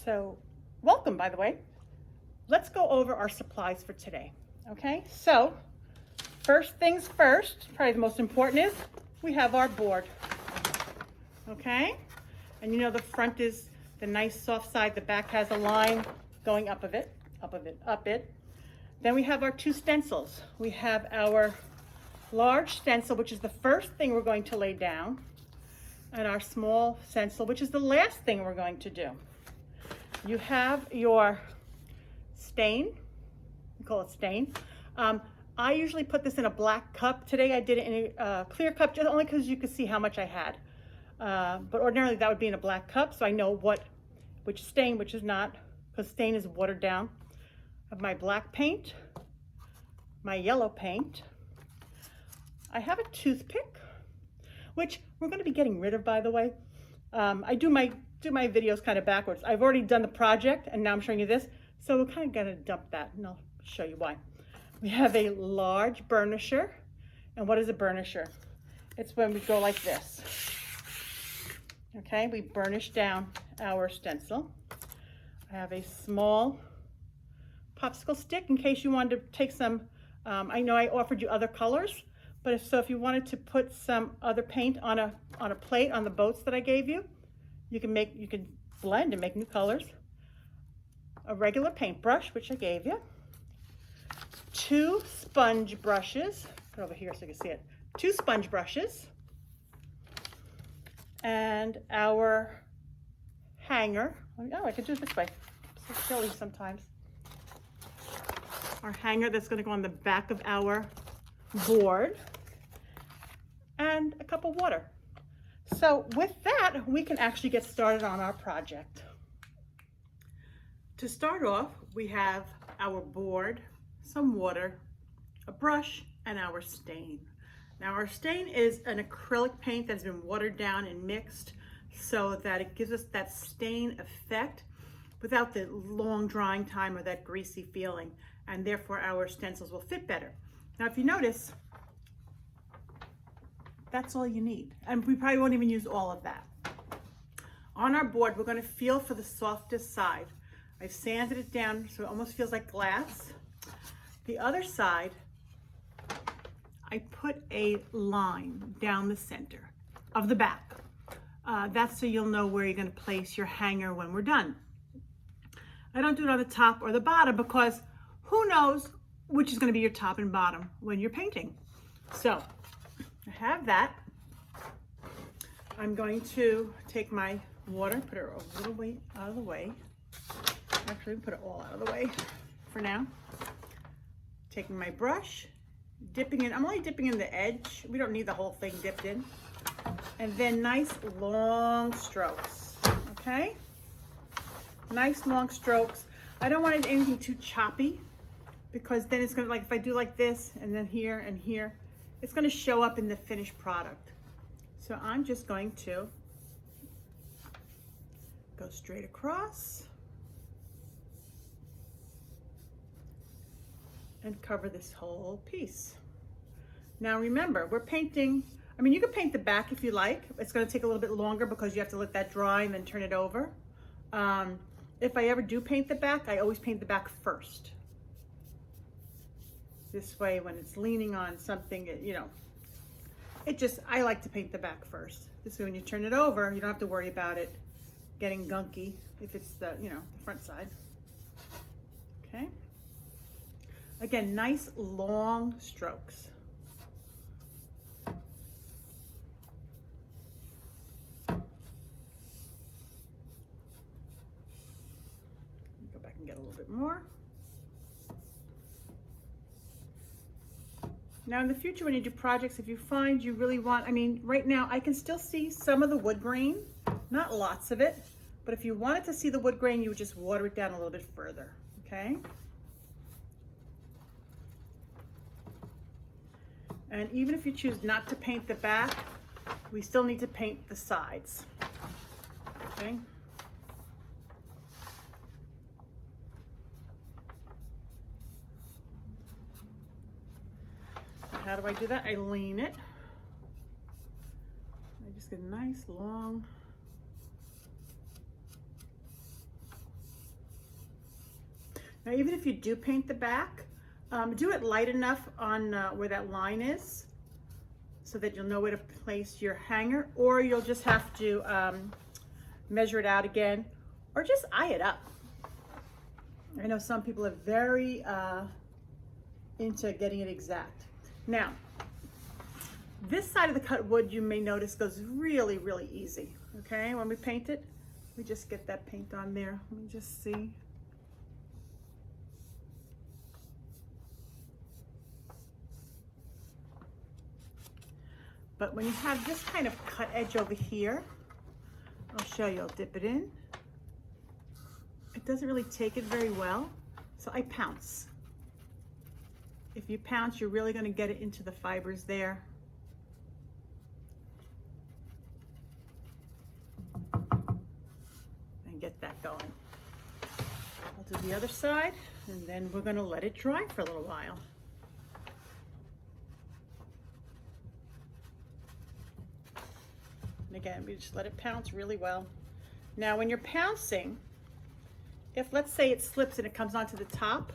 So welcome, by the way. Let's go over our supplies for today. Okay, so first things first, probably the most important is we have our board. Okay, and you know the front is the nice soft side, the back has a line going up it. Then we have our two stencils. We have our large stencil, which is the first thing we're going to lay down, and our small stencil, which is the last thing we're going to do. You have your stain, we call it stain. I usually put this in a black cup. Today I did it in a clear cup, just only because you could see how much I had. But ordinarily that would be in a black cup, so I know which stain, which is not, because stain is watered down. I have my black paint, my yellow paint. I have a toothpick, which we're going to be getting rid of, by the way. I do my videos kind of backwards. I've already done the project and now I'm showing you this, so we're kind of going to dump that and I'll show you why. We have a large burnisher. And what is a burnisher? It's when we go like this. Okay, we burnish down our stencil. I have a small popsicle stick in case you wanted to take some, I know I offered you other colors, but if you wanted to put some other paint on a plate on the boats that I gave you, you can blend and make new colors. A regular paintbrush, which I gave you. Two sponge brushes, put it over here so you can see it. Two sponge brushes. And our hanger. Oh, I can do it this way. I'm so silly sometimes. Our hanger that's going to go on the back of our board. And a cup of water. So with that, we can actually get started on our project. To start off, we have our board, some water, a brush, and our stain. Now our stain is an acrylic paint that's been watered down and mixed so that it gives us that stain effect without the long drying time or that greasy feeling, and therefore our stencils will fit better. Now if you notice, that's all you need. And we probably won't even use all of that. On our board, we're going to feel for the softest side. I've sanded it down so it almost feels like glass. The other side, I put a line down the center of the back. That's so you'll know where you're going to place your hanger when we're done. I don't do it on the top or the bottom because who knows which is going to be your top and bottom when you're painting. So I have that. I'm going to take my water, put it a little way out of the way. Actually, put it all out of the way for now. Taking my brush, dipping in. I'm only dipping in the edge. We don't need the whole thing dipped in. And then nice long strokes, okay? Nice long strokes. I don't want anything too choppy because then it's gonna, like if I do like this and then here and here, it's going to show up in the finished product. So I'm just going to go straight across and cover this whole piece. Now remember, we're painting, I mean you can paint the back if you like. It's going to take a little bit longer because you have to let that dry and then turn it over. If I ever do paint the back, I always paint the back first. This way, when it's leaning on something, you know, I like to paint the back first. This way, when you turn it over, you don't have to worry about it getting gunky if it's the front side. Okay. Again, nice long strokes. Go back and get a little bit more. Now in the future when you do projects, if you find you really want, I mean, right now I can still see some of the wood grain, not lots of it, but if you wanted to see the wood grain, you would just water it down a little bit further, okay? And even if you choose not to paint the back, we still need to paint the sides, okay? How do I do that? I lean it. I just get a nice long Now, even if you do paint the back, do it light enough on where that line is so that you'll know where to place your hanger, or you'll just have to measure it out again, or just eye it up. I know some people are very into getting it exact. Now, this side of the cut wood, you may notice, goes really, really easy. Okay, when we paint it, we just get that paint on there. Let me just see. But when you have this kind of cut edge over here, I'll show you, I'll dip it in. It doesn't really take it very well, so I pounce. If you pounce, you're really gonna get it into the fibers there. And get that going. I'll do the other side, and then we're gonna let it dry for a little while. And again, we just let it pounce really well. Now, when you're pouncing, if let's say it slips and it comes onto the top,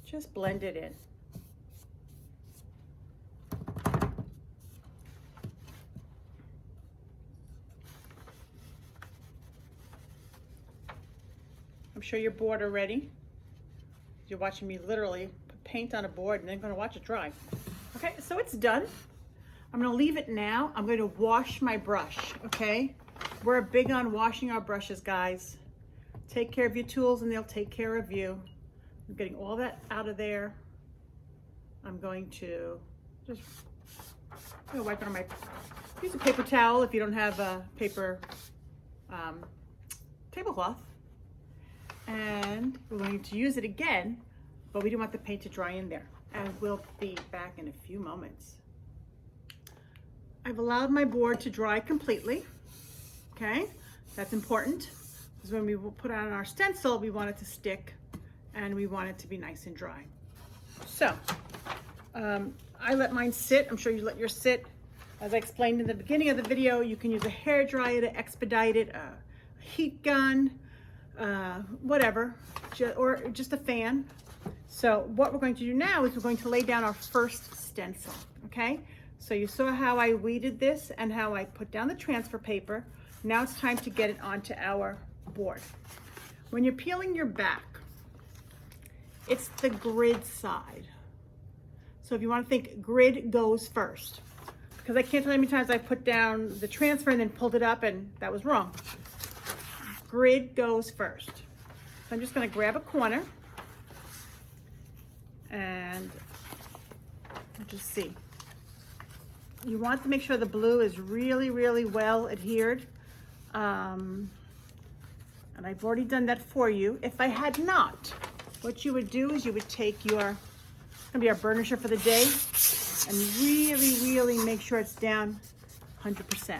just blend it in. I'm sure you're bored already. You're watching me literally put paint on a board and then gonna watch it dry. Okay, so it's done. I'm gonna leave it now. I'm going to wash my brush, okay? We're big on washing our brushes, guys. Take care of your tools and they'll take care of you. I'm getting all that out of there. I'm going to just wipe it on my, use a paper towel if you don't have a paper tablecloth. And we're going to use it again, but we don't want the paint to dry in there. And we'll be back in a few moments. I've allowed my board to dry completely, okay? That's important, because when we put on our stencil, we want it to stick and we want it to be nice and dry. So, I let mine sit. I'm sure you let yours sit. As I explained in the beginning of the video, you can use a hair dryer to expedite it, a heat gun, whatever, or just a fan. So what we're going to do now is we're going to lay down our first stencil, okay? So you saw how I weeded this and how I put down the transfer paper. Now it's time to get it onto our board. When you're peeling your back, it's the grid side. So if you want to think, grid goes first. Because I can't tell you how many times I put down the transfer and then pulled it up and that was wrong. Grid goes first. So I'm just going to grab a corner and just see. You want to make sure the blue is really, really well adhered. And I've already done that for you. If I had not, what you would do is you would take your, it's gonna be our burnisher for the day, and really, really make sure it's down 100%.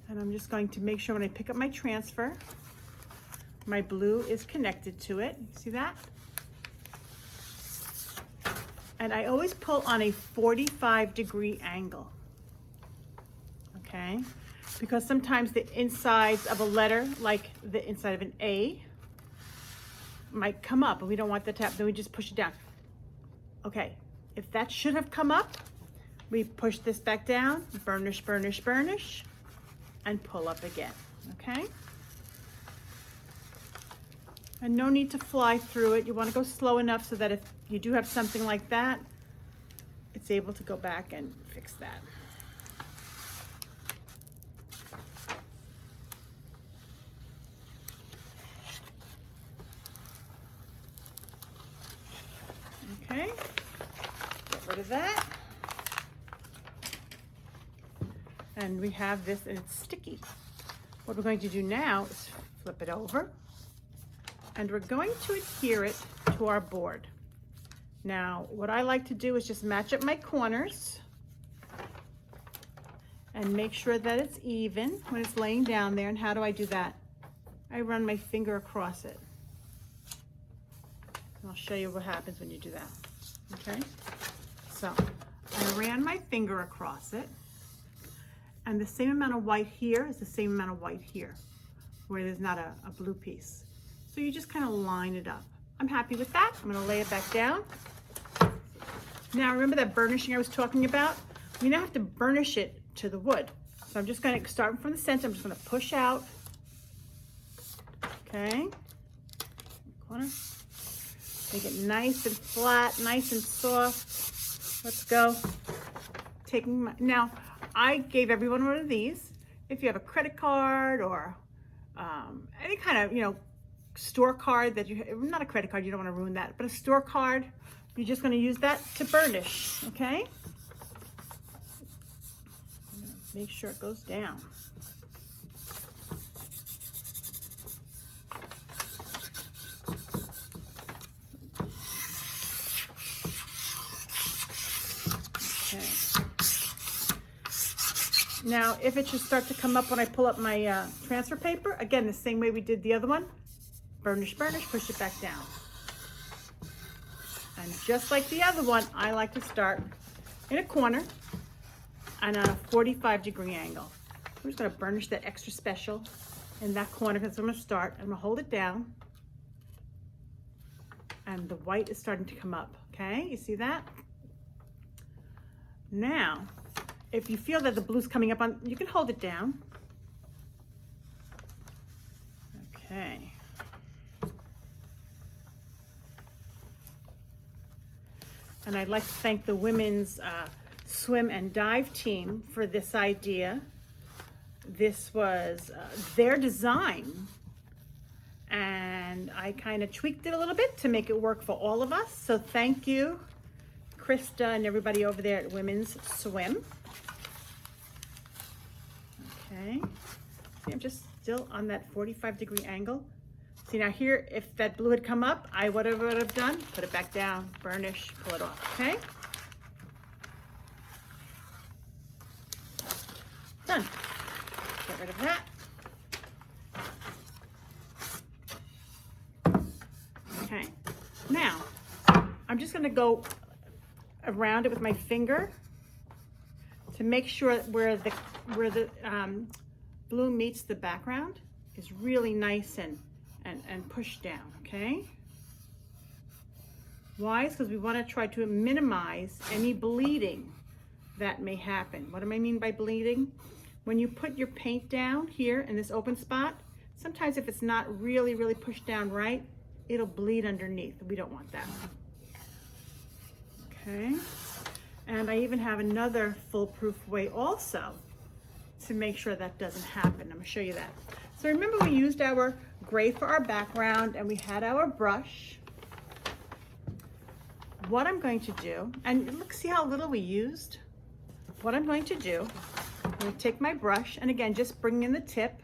And I'm just going to make sure when I pick up my transfer, my blue is connected to it. You see that? And I always pull on a 45-degree angle, okay? Because sometimes the insides of a letter, like the inside of an A, might come up, and we don't want that to happen, then we just push it down. Okay, if that should have come up, we push this back down, burnish, burnish, burnish, and pull up again, okay? And no need to fly through it. You want to go slow enough so that if you do have something like that, it's able to go back and fix that. Okay, get rid of that. And we have this, and it's sticky. What we're going to do now is flip it over, and we're going to adhere it to our board. Now, what I like to do is just match up my corners and make sure that it's even when it's laying down there. And how do I do that? I run my finger across it. And I'll show you what happens when you do that, okay? So, I ran my finger across it, and the same amount of white here is the same amount of white here, where there's not a blue piece. So So you just kind of line it up. I'm happy with that. I'm going to lay it back down. Now remember that burnishing I was talking about? We now have to burnish it to the wood. So I'm just going to start from the center. I'm just going to push out. Okay. Corner. Make it nice and flat, nice and soft. Let's go. Now, I gave everyone one of these. If you have a credit card or any kind of, store card that not a credit card, you don't want to ruin that, but a store card, you're just going to use that to burnish, okay? Make sure it goes down. Okay. Now, if it should start to come up when I pull up my transfer paper, again, the same way we did the other one, burnish, burnish, push it back down. And just like the other one, I like to start in a corner and on a 45-degree angle. I'm just going to burnish that extra special in that corner because I'm going to start. I'm going to hold it down. And the white is starting to come up, okay? You see that? Now, if you feel that the blue's coming up on, you can hold it down. Okay. And I'd like to thank the women's swim and dive team for this idea. This was their design, and I kind of tweaked it a little bit to make it work for all of us. So thank you, Krista and everybody over there at Women's Swim. Okay, see, I'm just still on that 45-degree angle. See, now here, if that blue had come up, I would have done, put it back down, burnish, pull it off, okay? Done. Get rid of that. Okay, now, I'm just gonna go around it with my finger to make sure where the blue meets the background is really nice and pushed down, okay? Why? It's because we want to try to minimize any bleeding that may happen. What do I mean by bleeding? When you put your paint down here in this open spot, sometimes if it's not really pushed down right, it'll bleed underneath. We don't want that. Okay, and I even have another foolproof way also to make sure that doesn't happen. I'm going to show you that. So remember we used our gray for our background and we had our brush. What I'm going to do, and look, see how little we used? What I'm going to do, I'm going to take my brush and again, just bring in the tip.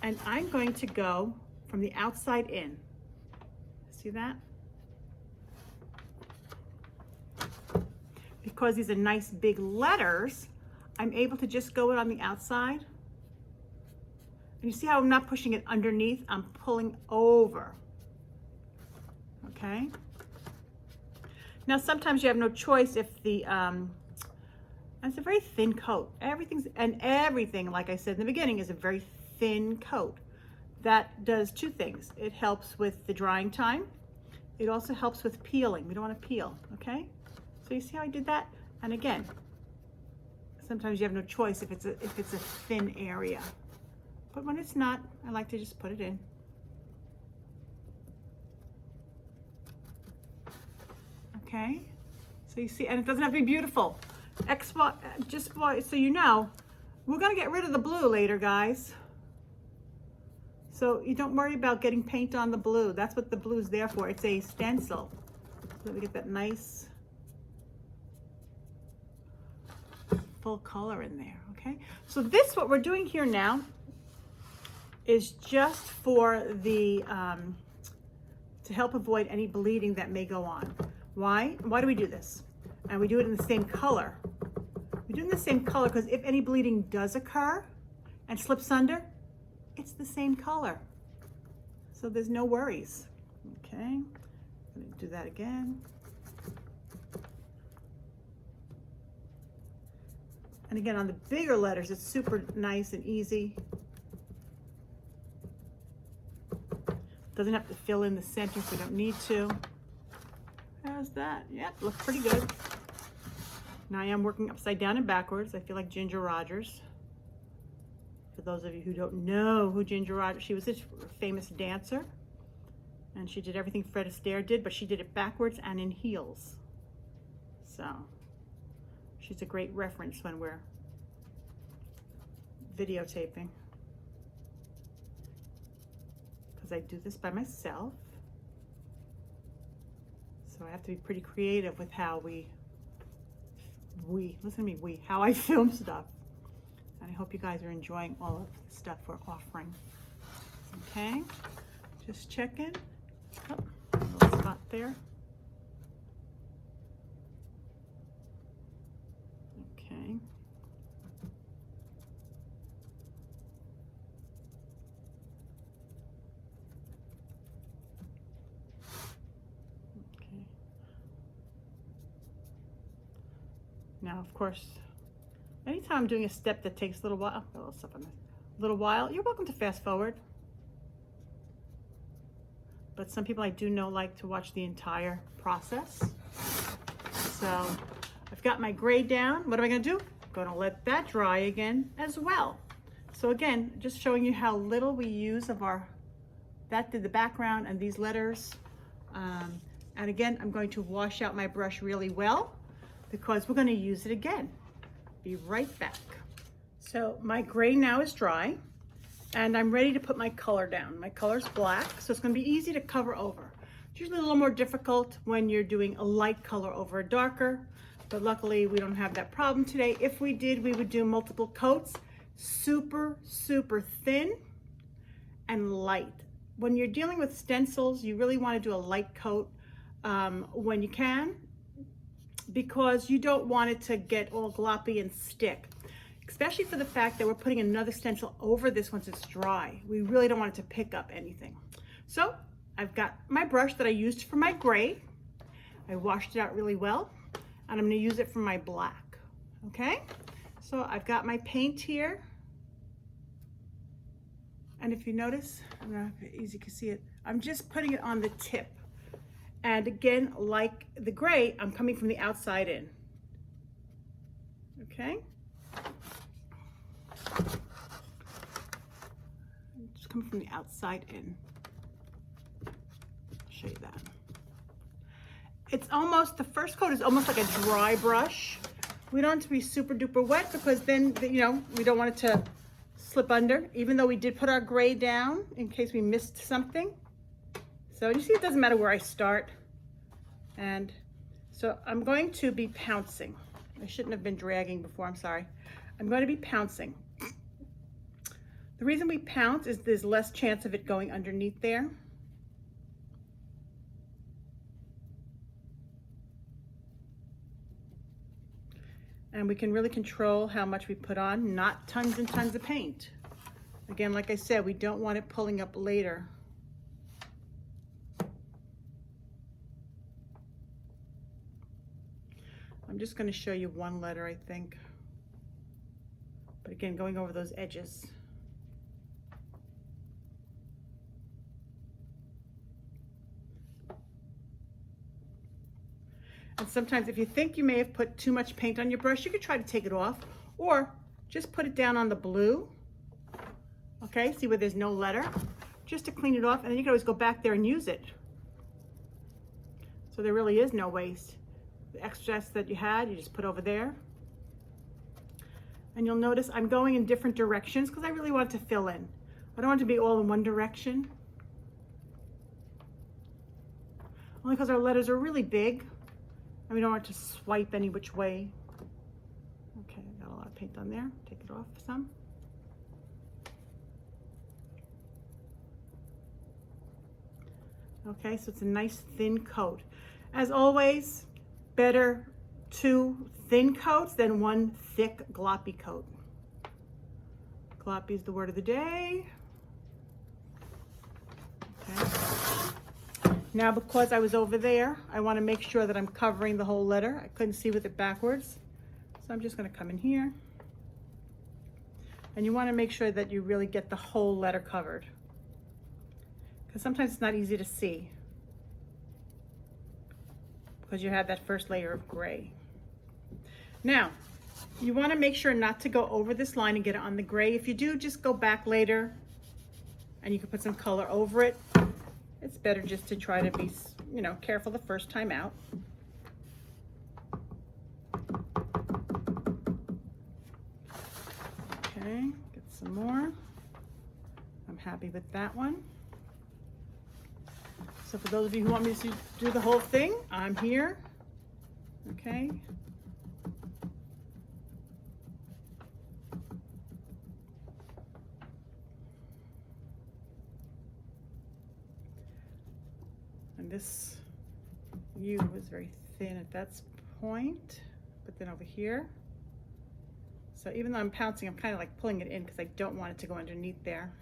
And I'm going to go from the outside in. See that? Because these are nice big letters, I'm able to just go in on the outside. And you see how I'm not pushing it underneath, I'm pulling over. Okay? Now sometimes you have no choice if the, it's a very thin coat. Everything, like I said in the beginning, is a very thin coat. That does two things. It helps with the drying time. It also helps with peeling. We don't want to peel, okay? So you see how I did that? And again, sometimes you have no choice if it's a thin area. But when it's not, I like to just put it in. Okay? So you see, and it doesn't have to be beautiful. Just so you know, we're gonna get rid of the blue later, guys. So you don't worry about getting paint on the blue. That's what the blue is there for. It's a stencil. So we get that nice full color in there, okay? So what we're doing here now is just for the, to help avoid any bleeding that may go on. Why? Why do we do this? And we do it in the same color. We do it in the same color because if any bleeding does occur and slips under, it's the same color. So there's no worries. Okay, I'm gonna do that again. And again, on the bigger letters, it's super nice and easy. Doesn't have to fill in the center if we don't need to. How's that? Yep, looks pretty good. Now I am working upside down and backwards. I feel like Ginger Rogers. For those of you who don't know who Ginger Rogers, she was this famous dancer. And she did everything Fred Astaire did, but she did it backwards and in heels. So she's a great reference when we're videotaping. Because I do this by myself. So I have to be pretty creative with how listen to me, how I film stuff. And I hope you guys are enjoying all of the stuff we're offering. Okay, just checking. Oh, a little spot there. Okay. Okay. Now, of course, anytime I'm doing a step that takes a little while, a little stuff on this, a little while, you're welcome to fast forward. But some people I do know like to watch the entire process. So I've got my gray down. What am I gonna do? I'm gonna let that dry again as well. So again, just showing you how little we use of that did the background and these letters. And again, I'm going to wash out my brush really well because we're gonna use it again. Be right back. So my gray now is dry. And I'm ready to put my color down. My color's black, so it's gonna be easy to cover over. It's usually a little more difficult when you're doing a light color over a darker, but luckily we don't have that problem today. If we did, we would do multiple coats, super, super thin and light. When you're dealing with stencils, you really wanna do a light coat when you can, because you don't want it to get all gloppy and stick. Especially for the fact that we're putting another stencil over this once it's dry. We really don't want it to pick up anything. So I've got my brush that I used for my gray. I washed it out really well, and I'm gonna use it for my black, okay? So I've got my paint here. And if you notice, I don't know if easy to see it, I'm just putting it on the tip. And again, like the gray, I'm coming from the outside in, okay? Just come from the outside in. I'll show you that. It's almost, the first coat is almost like a dry brush. We don't want it to be super duper wet because then, you know, we don't want it to slip under, even though we did put our gray down in case we missed something. So you see, it doesn't matter where I start. And so I'm going to be pouncing. I shouldn't have been dragging before, I'm sorry. I'm going to be pouncing. The reason we pounce is there's less chance of it going underneath there. And we can really control how much we put on, not tons and tons of paint. Again, like I said, we don't want it pulling up later. I'm just going to show you one letter, I think. But again, going over those edges. And sometimes if you think you may have put too much paint on your brush, you could try to take it off or just put it down on the blue. Okay, see where there's no letter? Just to clean it off, and then you can always go back there and use it. So there really is no waste. The excess that you had, you just put over there. And you'll notice I'm going in different directions because I really want it to fill in. I don't want it to be all in one direction. Only because our letters are really big. And we don't want it to swipe any which way. Okay, I got a lot of paint on there. Take it off some. Okay, so it's a nice thin coat. As always, better 2 thin coats than 1 thick gloppy coat. Gloppy is the word of the day. Okay. Now, because I was over there, I want to make sure that I'm covering the whole letter. I couldn't see with it backwards. So I'm just going to come in here. And you want to make sure that you really get the whole letter covered. because sometimes it's not easy to see because you have that first layer of gray. Now, you want to make sure not to go over this line and get it on the gray. If you do, just go back later and you can put some color over it. It's better just to try to be, you know, careful the first time out. Okay, get some more. I'm happy with that one. So for those of you who want me to do the whole thing, I'm here. Okay. And this U was very thin at that point, but then over here. So even though I'm pouncing, I'm kind of like pulling it in because I don't want it to go underneath there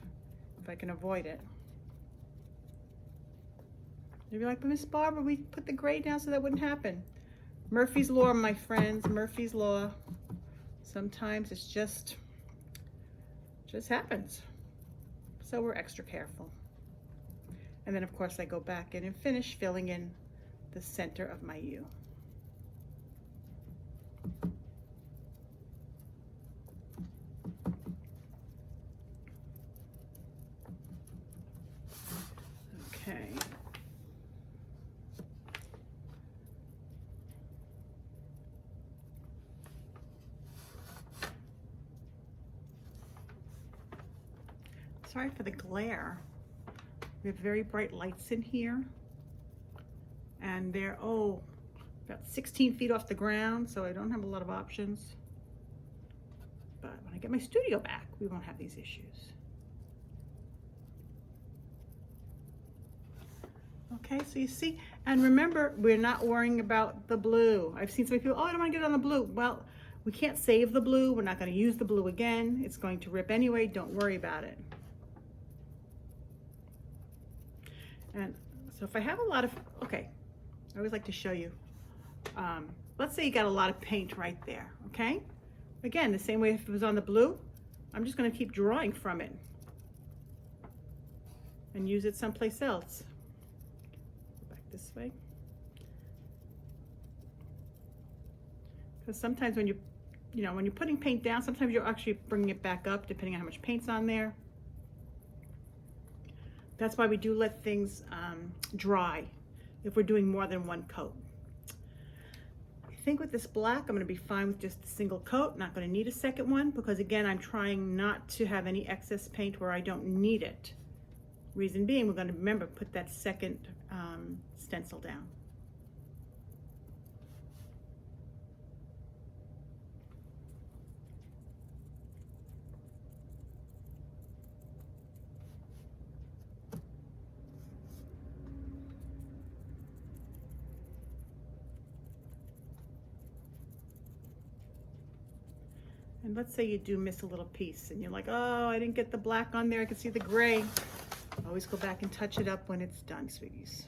if I can avoid it. You'd be like, but Miss Barbara, we put the gray down so that wouldn't happen. Murphy's Law, my friends, Murphy's Law. Sometimes it's just happens. So we're extra careful. And then of course I go back in and finish filling in the center of my U. Okay. Sorry for the glare. We have very bright lights in here. And they're, oh, about 16 feet off the ground, so I don't have a lot of options. But when I get my studio back, we won't have these issues. Okay, so you see, and remember, we're not worrying about the blue. I've seen some people, oh, I don't want to get it on the blue. Well, we can't save the blue. We're not going to use the blue again. It's going to rip anyway. Don't worry about it. And so if I have a lot of, okay, I always like to show you. Let's say you got a lot of paint right there, okay? Again, the same way if it was on the blue, I'm just going to keep drawing from it and use it someplace else. Go back this way. Because sometimes when when you're putting paint down, sometimes you're actually bringing it back up depending on how much paint's on there. That's why we do let things dry if we're doing more than one coat. I think with this black, I'm going to be fine with just a single coat. Not going to need a second one because, again, I'm trying not to have any excess paint where I don't need it. Reason being, we're going to remember put that second stencil down. And let's say you do miss a little piece and you're like, oh, I didn't get the black on there. I can see the gray. Always go back and touch it up when it's done, sweeties.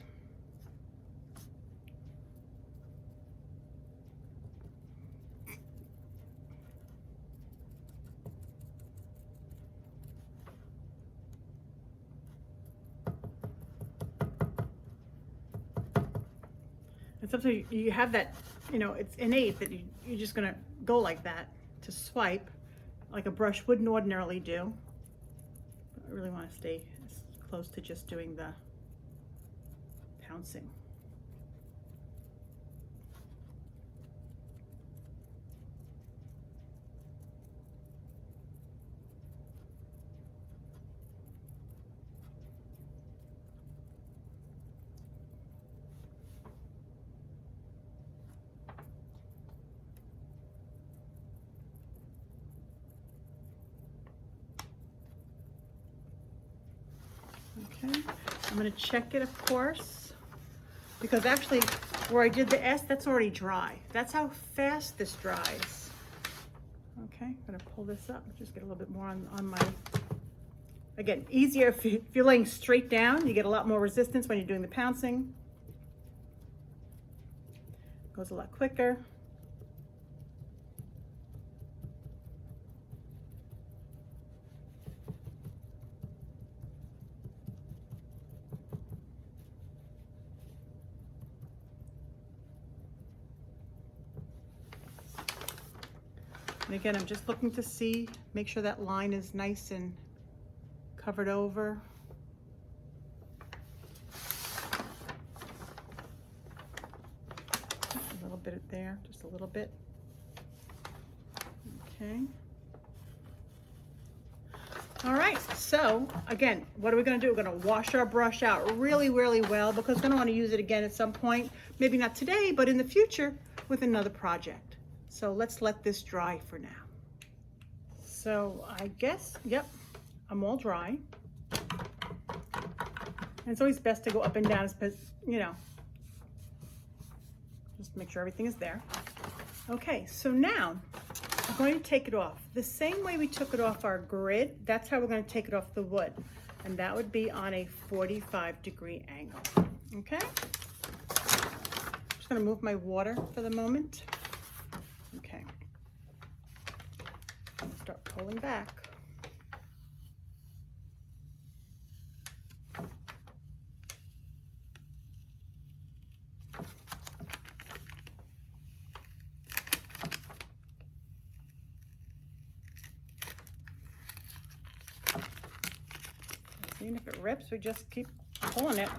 And sometimes you have that, it's innate that you're just gonna go like that to swipe like a brush wouldn't ordinarily do. I really want to stay as close to just doing the pouncing. Okay, I'm going to check it, of course, because actually where I did the S, that's already dry. That's how fast this dries. Okay, I'm going to pull this up, just get a little bit more on my, again, easier if you're laying straight down, you get a lot more resistance when you're doing the pouncing. Goes a lot quicker. And again, I'm just looking to see, make sure that line is nice and covered over. A little bit there, just a little bit. Okay. All right, so again, what are we gonna do? We're gonna wash our brush out really, really well because we're gonna wanna use it again at some point. Maybe not today, but in the future with another project. So let's let this dry for now. So I guess, yep, I'm all dry. And it's always best to go up and down, you know, just make sure everything is there. Okay, so now I'm going to take it off. The same way we took it off our grid, that's how we're going to take it off the wood. And that would be on a 45-degree angle. Okay? Just going to move my water for the moment. Okay. Start pulling back. Even if it rips, we just keep pulling it.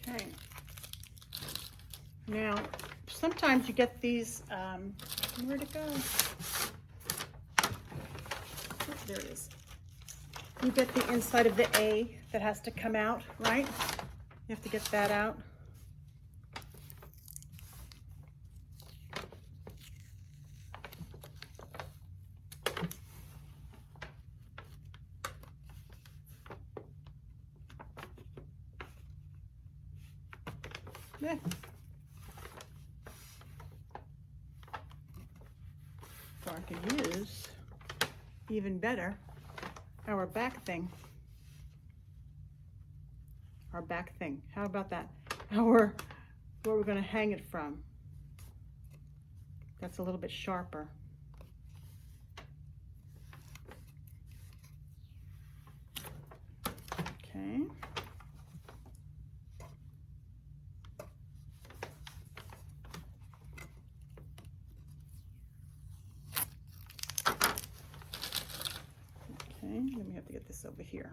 Okay. Now, sometimes you get these, where'd it go? Oh, there it is. You get the inside of the A that has to come out, right? You have to get that out. Yeah. So I could use, even better, our back thing. Our back thing. How about that? Where we're going to hang it from. That's a little bit sharper. Okay. Okay, then we have to get this over here.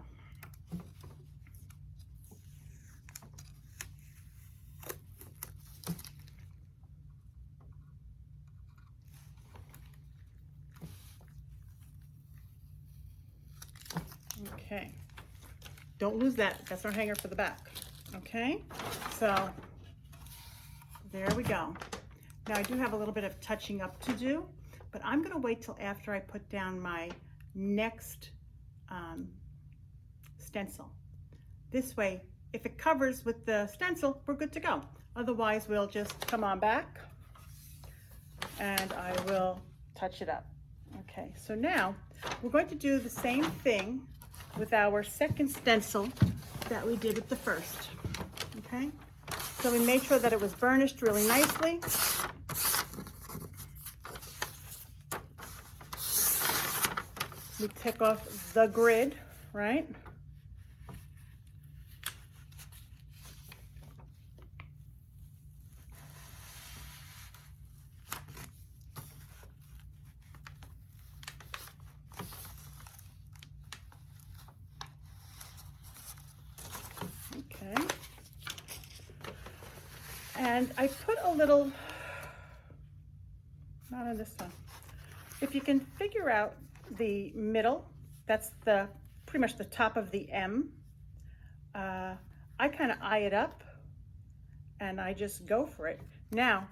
Okay, don't lose that. That's our hanger for the back. Okay, so there we go. Now I do have a little bit of touching up to do, but I'm going to wait till after I put down my next stencil. This way, if it covers with the stencil, we're good to go. Otherwise, we'll just come on back and I will touch it up. Okay, so now we're going to do the same thing with our second stencil that we did with the first. Okay, so we made sure that it was burnished really nicely. We take off the grid, right? And I put a little, not on this one. If you can figure out the middle, that's the pretty much the top of the M. I kind of eye it up and I just go for it. Now,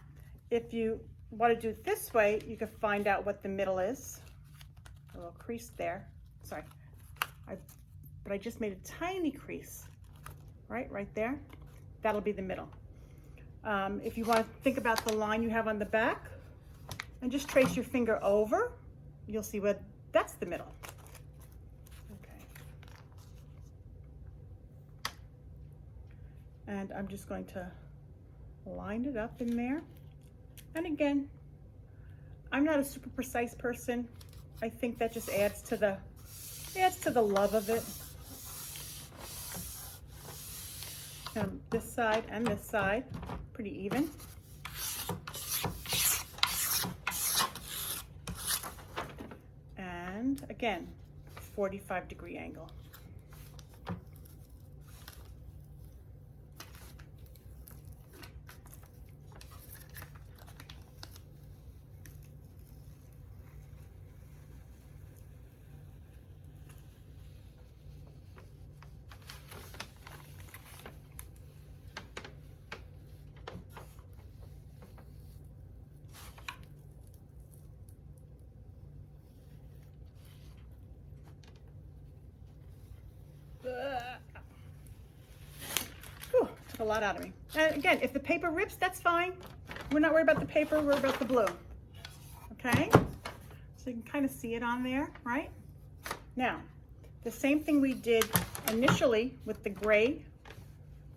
if you want to do it this way, you can find out what the middle is. A little crease there. Sorry, but I just made a tiny crease, right there. That'll be the middle. If you want to think about the line you have on the back, and just trace your finger over, you'll see what that's the middle. Okay. And I'm just going to line it up in there. And again, I'm not a super precise person. I think that just adds to the love of it. This side and this side, pretty even. And again, 45-degree angle. Whew, took a lot out of me. And again, if the paper rips, that's fine. We're not worried about the paper, we're worried about the blue. Okay? So you can kind of see it on there, right? Now, the same thing we did initially with the gray,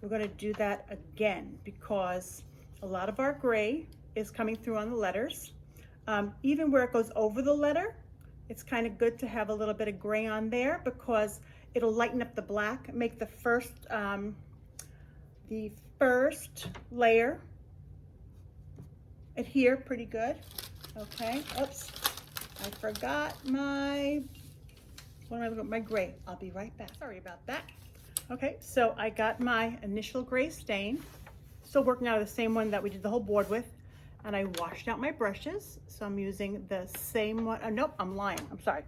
we're going to do that again because a lot of our gray is coming through on the letters. Even where it goes over the letter, it's kind of good to have a little bit of gray on there because it'll lighten up the black, make the first layer adhere pretty good. Okay, oops, I forgot my gray. I'll be right back. Sorry about that. Okay, so I got my initial gray stain, still working out of the same one that we did the whole board with, and I washed out my brushes. So I'm using the same one. Nope, I'm lying. I'm sorry.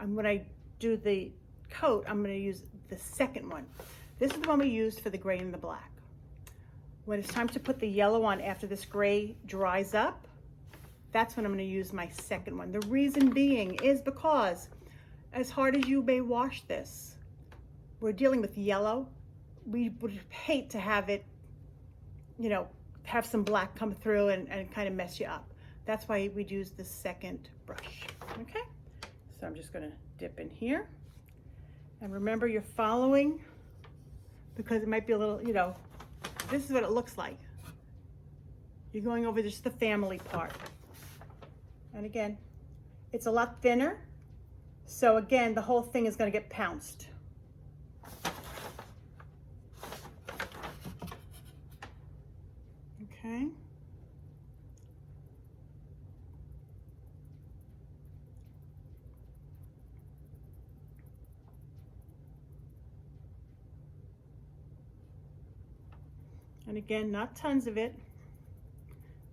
When I do the coat, I'm going to use the second one. This is the one we used for the gray and the black. When it's time to put the yellow on after this gray dries up, that's when I'm going to use my second one. The reason being is because as hard as you may wash this, we're dealing with yellow. We would hate to have it, you know, have some black come through and kind of mess you up. That's why we'd use the second brush. Okay, so I'm just going to dip in here. And remember, you're following because it might be a little, you know, this is what it looks like. You're going over just the family part. And again, it's a lot thinner. So again, the whole thing is going to get pounced. Okay. And again, not tons of it.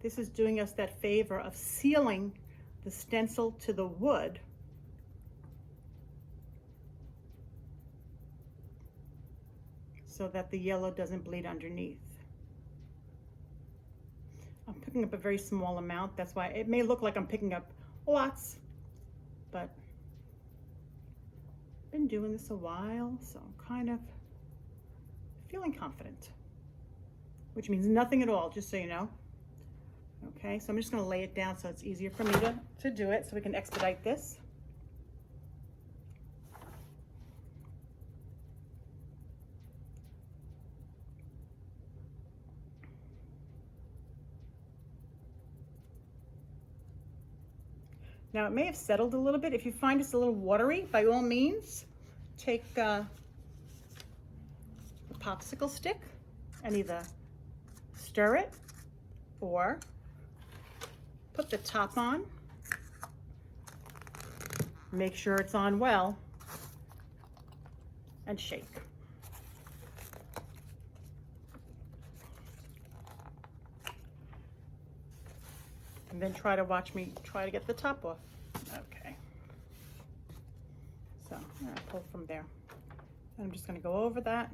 This is doing us that favor of sealing the stencil to the wood so that the yellow doesn't bleed underneath. I'm picking up a very small amount. That's why it may look like I'm picking up lots, but I've been doing this a while, so I'm kind of feeling confident, which means nothing at all, just so you know. Okay, so I'm just going to lay it down so it's easier for me to do it, so we can expedite this. Now it may have settled a little bit. If you find it's a little watery, by all means, take a popsicle stick and either stir it or put the top on. Make sure it's on well and shake. And then watch me try to get the top off. Okay. So I'm gonna pull from there. And I'm just gonna go over that.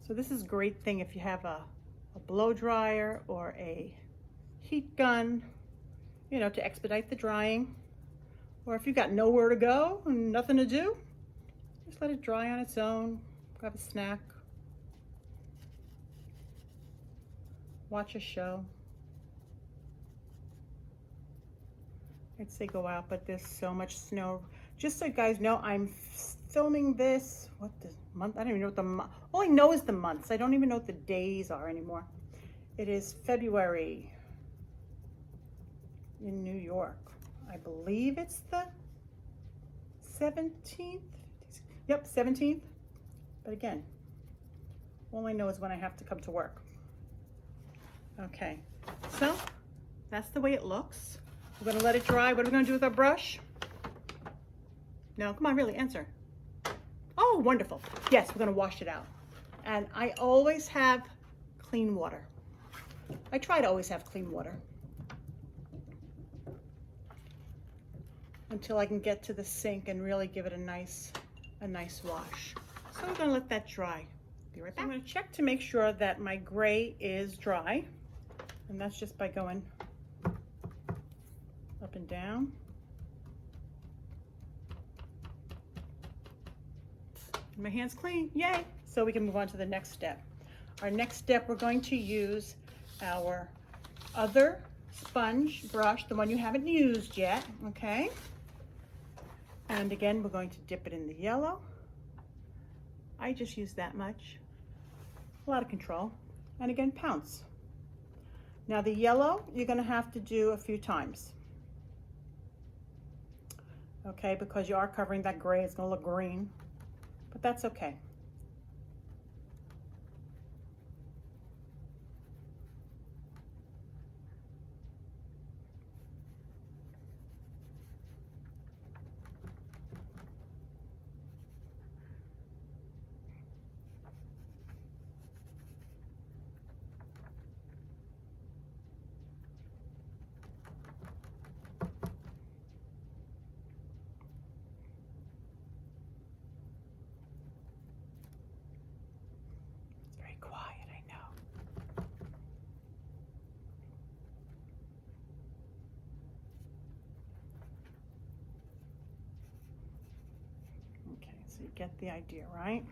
So this is a great thing if you have a blow dryer or a heat gun, you know, to expedite the drying. Or if you've got nowhere to go and nothing to do, just let it dry on its own, grab a snack, watch a show. I'd say go out, but there's so much snow. Just so you guys know, I'm filming this, what the month? I don't even know what the month, all I know is the months. I don't even know what the days are anymore. It is February in New York. I believe it's the 17th. Yep, 17th. But again, all I know is when I have to come to work. Okay, so that's the way it looks. We're gonna let it dry. What are we gonna do with our brush? No, come on, really, answer. Oh, wonderful. Yes, we're gonna wash it out. And I always have clean water. I try to always have clean water until I can get to the sink and really give it a nice wash. So we're gonna let that dry. Be right back. I'm gonna check to make sure that my gray is dry. And that's just by going up and down. My hand's clean, yay! So we can move on to the next step. Our next step, we're going to use our other sponge brush, the one you haven't used yet, okay? And again, we're going to dip it in the yellow. I just use that much, a lot of control. And again, pounce. Now the yellow, you're gonna have to do a few times. Okay, because you are covering that gray, it's gonna look green. But that's okay. So you get the idea, right?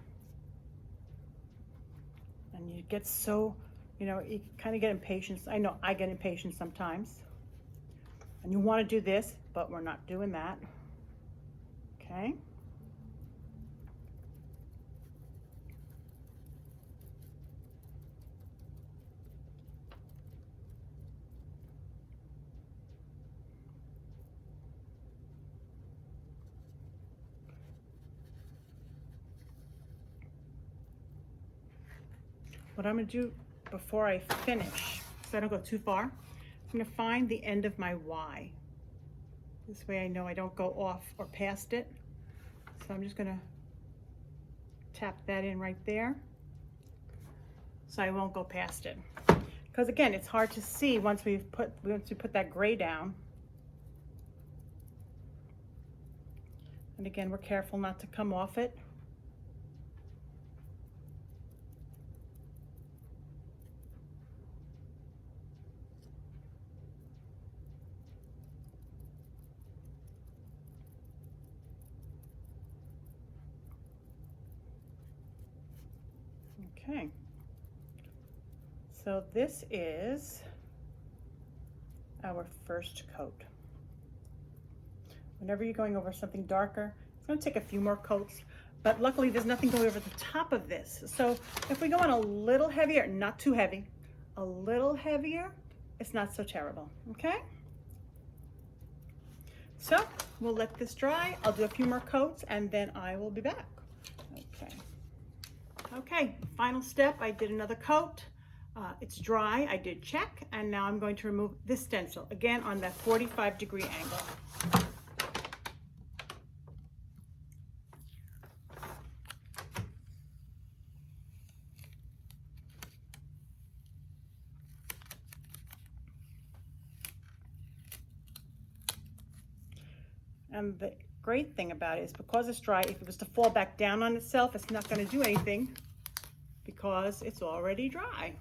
And you get so, you know, you kind of get impatient. I know I get impatient sometimes. And you want to do this, but we're not doing that. Okay? What I'm going to do before I finish, so I don't go too far, I'm going to find the end of my Y. This way I know I don't go off or past it. So I'm just going to tap that in right there so I won't go past it. Because again, it's hard to see once we put that gray down. And again, we're careful not to come off it. Okay, so this is our first coat. Whenever you're going over something darker, it's going to take a few more coats, but luckily there's nothing going over the top of this. So if we go on a little heavier, not too heavy, a little heavier, it's not so terrible, okay? So we'll let this dry. I'll do a few more coats and then I will be back. Okay. Okay, final step, I did another coat. It's dry, I did check, and now I'm going to remove this stencil, again on that 45-degree angle. And the great thing about it is because it's dry, if it was to fall back down on itself, it's not going to do anything because it's already dry.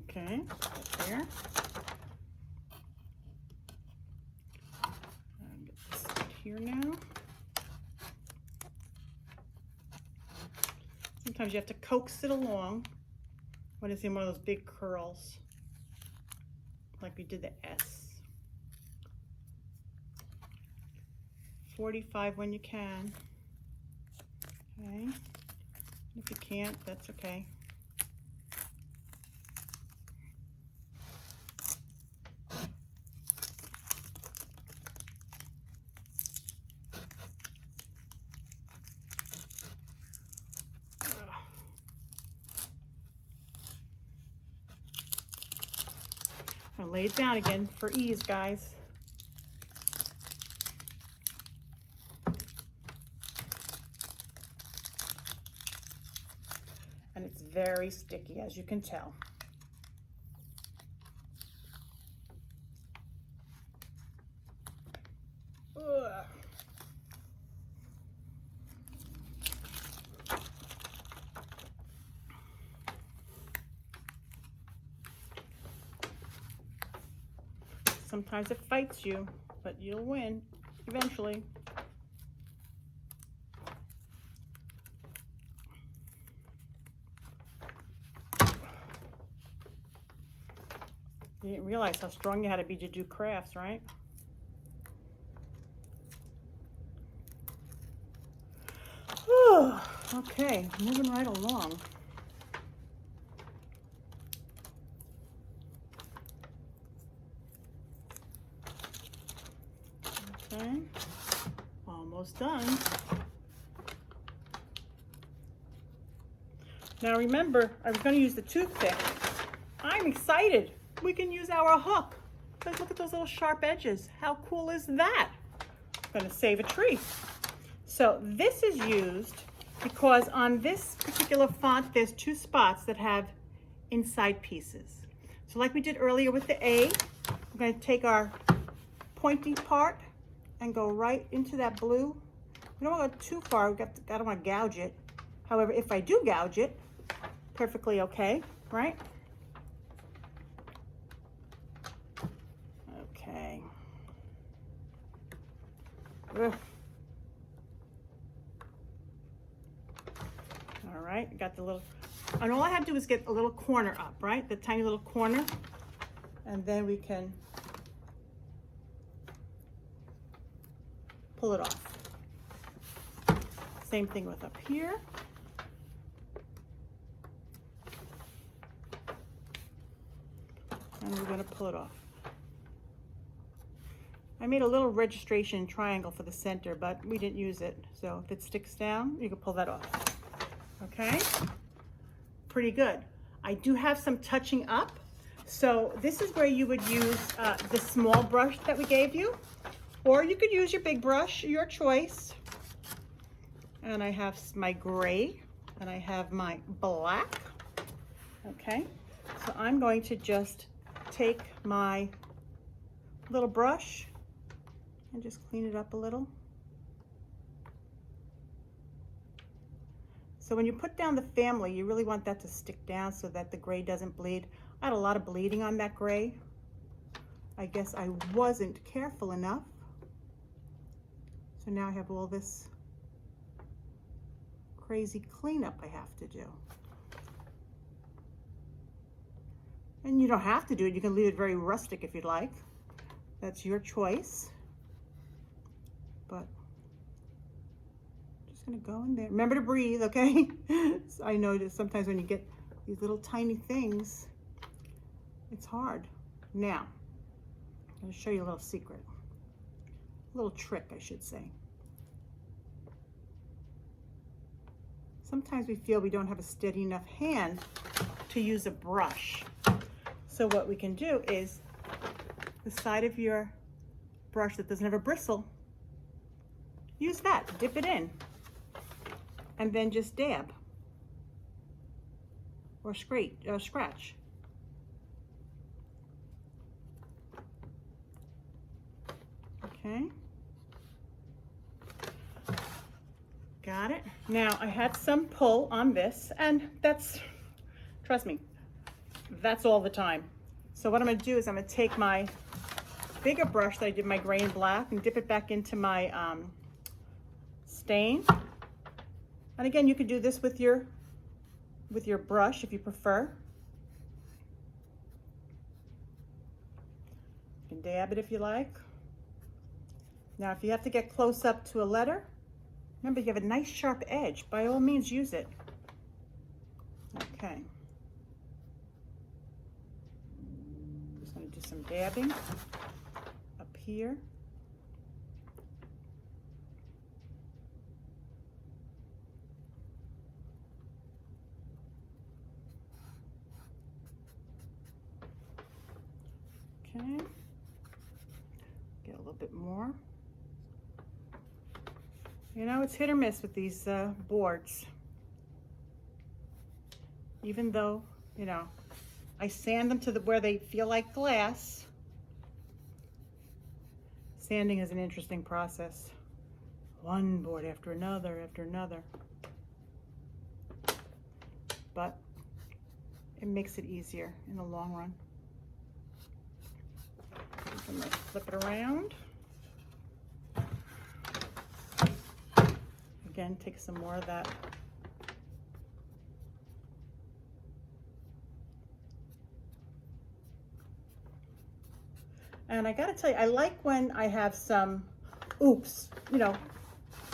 Okay, there. Get this here now. Sometimes you have to coax it along when it's in one of those big curls, like we did the S. 45 when you can. Okay. If you can't, that's okay. I'll lay it down again for ease, guys. And it's very sticky, as you can tell. Ugh. Sometimes it fights you, but you'll win eventually. You didn't realize how strong you had to be to do crafts, right? Okay, moving right along. Okay, almost done. Now remember, I was going to use the toothpick. I'm excited. We can use our hook. Let's look at those little sharp edges. How cool is that? I'm going to save a tree. So this is used because on this particular font, there's two spots that have inside pieces. So like we did earlier with the A, we're going to take our pointy part and go right into that blue. We don't want to go too far. I don't want to gouge it. However, if I do gouge it, perfectly okay, right? Okay. Ugh. All right, got the little, and all I have to do is get a little corner up, right? The tiny little corner, and then we can pull it off. Same thing with up here. And we're going to pull it off. I made a little registration triangle for the center, but we didn't use it. So if it sticks down, you can pull that off. Okay? Pretty good. I do have some touching up. So this is where you would use the small brush that we gave you. Or you could use your big brush, your choice. And I have my gray, and I have my black. Okay? So I'm going to just take my little brush and just clean it up a little. So when you put down the family, you really want that to stick down so that the gray doesn't bleed. I had a lot of bleeding on that gray. I guess I wasn't careful enough. So now I have all this crazy cleanup I have to do. And you don't have to do it. You can leave it very rustic if you'd like. That's your choice. But I'm just gonna go in there. Remember to breathe, okay? So I know that sometimes when you get these little tiny things, it's hard. Now, I'm going to show you a little secret, a little trick, I should say. Sometimes we feel we don't have a steady enough hand to use a brush. So what we can do is the side of your brush that doesn't have a bristle, use that, dip it in, and then just dab or scratch. Okay. Got it. Now I had some pull on this, and that's, trust me, that's all the time. So what I'm going to do is I'm going to take my bigger brush that I did my gray and black and dip it back into my stain. And again, you can do this with your brush if you prefer. You can dab it if you like. Now, if you have to get close up to a letter, remember you have a nice sharp edge. By all means, use it. Okay. Just going to do some dabbing up here. Okay. Get a little bit more. You know, it's hit or miss with these boards. Even though, you know, I sand them to where they feel like glass. Sanding is an interesting process. One board after another after another. But it makes it easier in the long run. I'm going to flip it around. Again, take some more of that. And I gotta tell you, I like when I have some oops, you know,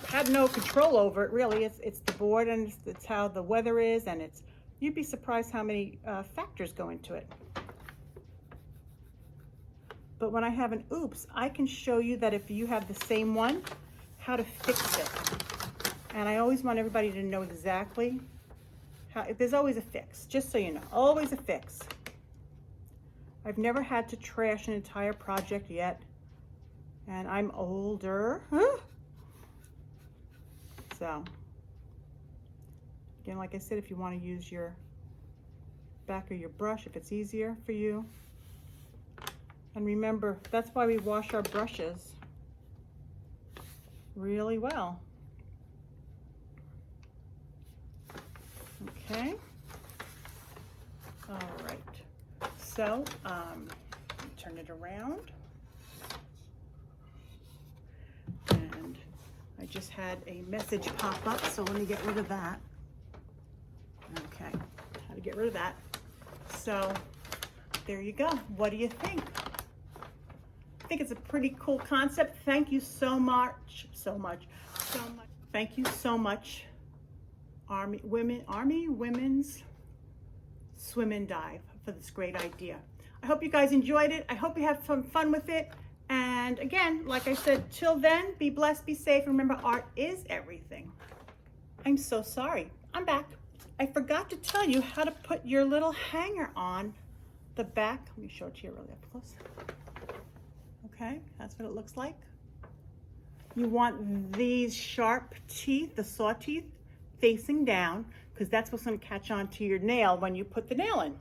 had no control over it really. It's the board, and it's how the weather is, and you'd be surprised how many factors go into it. But when I have an oops, I can show you that if you have the same one, how to fix it. And I always want everybody to know exactly how, there's always a fix, just so you know, always a fix. I've never had to trash an entire project yet, and I'm older. So, again, like I said, if you want to use your back of your brush, if it's easier for you. And remember, that's why we wash our brushes really well. Okay. All right. So, turn it around. And I just had a message pop up, so let me get rid of that. Okay, how to get rid of that. So, there you go. What do you think? I think it's a pretty cool concept. Thank you so much. Thank you so much, Army Women's Swim and Dive, for this great idea. I hope you guys enjoyed it. I hope you have some fun with it. And again, like I said, till then, be blessed, be safe. Remember, art is everything. I'm so sorry. I'm back. I forgot to tell you how to put your little hanger on the back. Let me show it to you really up close. Okay, that's what it looks like. You want these sharp teeth, the saw teeth, facing down, because that's what's going to catch on to your nail when you put the nail in.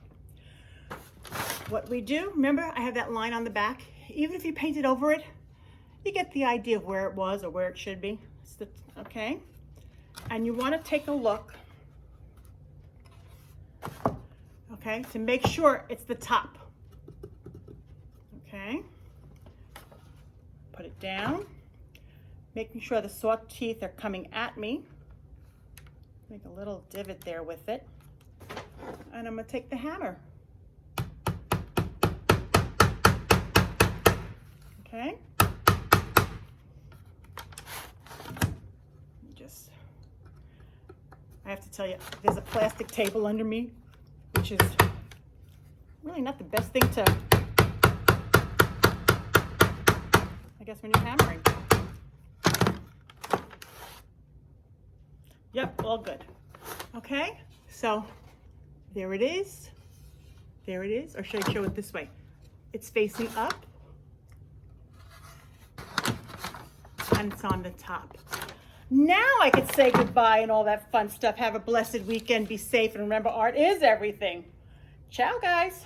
What we do, remember I have that line on the back. Even if you painted over it, you get the idea of where it was or where it should be. Okay, and you want to take a look, okay, to make sure it's the top. Okay, put it down, making sure the saw teeth are coming at me. Make a little divot there with it, and I'm going to take the hammer. Okay. I have to tell you, there's a plastic table under me, which is really not the best thing to guess when you're hammering. Yep, all good. Okay, so there it is. There it is, or should I show it this way? It's facing up and it's on the top. Now I could say goodbye and all that fun stuff. Have a blessed weekend, be safe, and remember, art is everything. Ciao, guys.